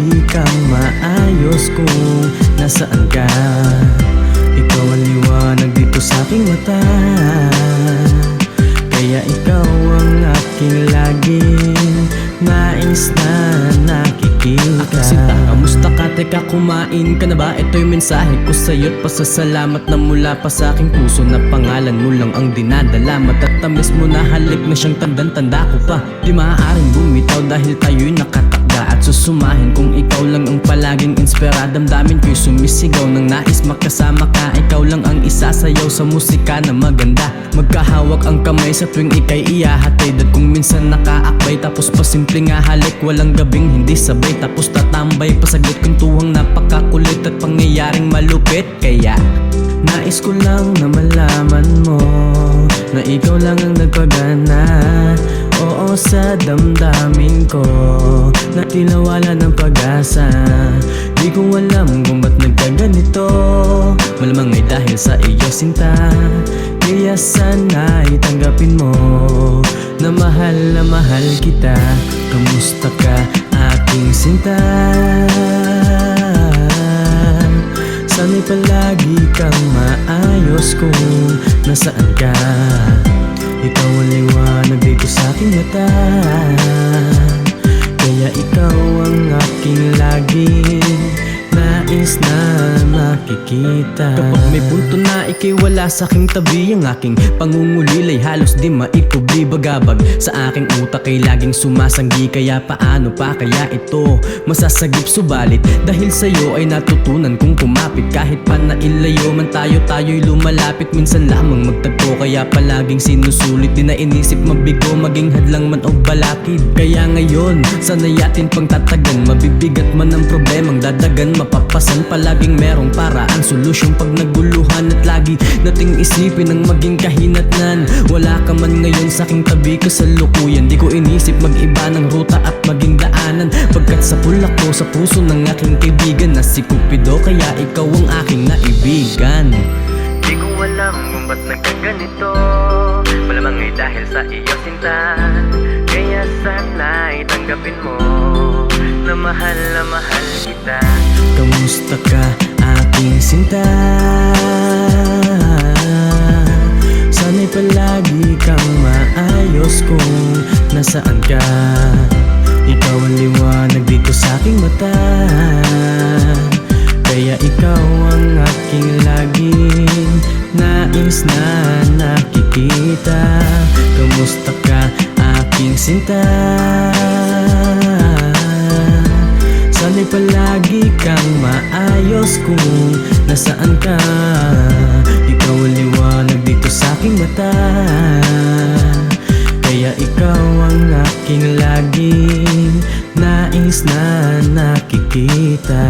palagi kang maayos kung nasaan ka. Ikaw ang liwanag dito sa aking mata, kaya ikaw ang aking laging nais na nakikita. Sinta, kamusta ka? Teka, kumain ka na ba? Ito'y mensahe ko sa'yo't pasasalamat na mula pa sa aking puso, na pangalan mo lang ang dinadala. Matatamis mo na halik na siyang tandang-tanda ko pa. Di maaaring bumitaw dahil tayo'y nakatakda at susumahin kung ikaw lang ang palaging inspira. Damdamin ko'y sumisigaw ng nais makasama ka. Ikaw lang ang isasayaw sa musika na maganda. Magkahawak ang kamay sa tuwing ika'y ihahatid, at kung minsan nakaakbay tapos pasimpleng halik, walang gabing hindi sabay tapos tatambay pasaglit, kwentuhang napakakulit at pangyayaring malupit. Kaya nais ko lang na malaman mo na ikaw lang ang nagpagana. Oo, sa damdamin ko na tinawala ng pag-asa. Di ko alam kung ba't nagkaganito, malamang ay dahil sa iyo sinta. Kaya sana'y tanggapin mo na mahal kita. Kamusta ka aking sinta? Sana'y palagi kang maayos kung nasaan ka. Ikaw ang liwanag dito sa aking mata, kaya ikaw ang aking laging nais na makikita. Kapag may punto na ika'y wala sa aking tabi, ang aking pangungulilay halos di maikubli. Bagabag sa aking utak ay laging sumasanggi, kaya paano pa kaya ito masasagip? Subalit dahil sa'yo ay natutunan kong kumapit. Kahit pa nailayo man tayo, tayo'y lumalapit. Minsan lamang magtagpo, kaya palaging sinusulit. Di na inisip mabigo, maging hadlang man o balakid. Kaya ngayon, sana'y atin pang tatagan. Mabibigat man ang problemang dadagan, mapapasan palaging merong paraan, solusyon pag naguluhan. At lagi nating isipin ang maging kahinatnan. Wala ka man ngayon sa aking tabi kasalukuyan, di ko inisip mag-iba ng ruta at maging daanan. Pagkat sa pula ko sa puso ng aking kaibigan na si Cupido, kaya ikaw ang aking naibigan. Di ko alam kung ba't nagkaganito, malamang ay dahil sa iyo sinta. Kaya sana'y tanggapin mo na mahal kita. Kamusta ka aking sinta? Sana'y palagi kang maayos kung nasaan ka. Ikaw ang liwanag dito sa aking mata, kaya ikaw ang aking laging nais na nakikita. Kamusta ka aking sinta? Sana'y palagi kang maayos kung nasaan ka. Ikaw ang liwanag dito sa aking mata, kaya ikaw ang aking laging nais na nakikita.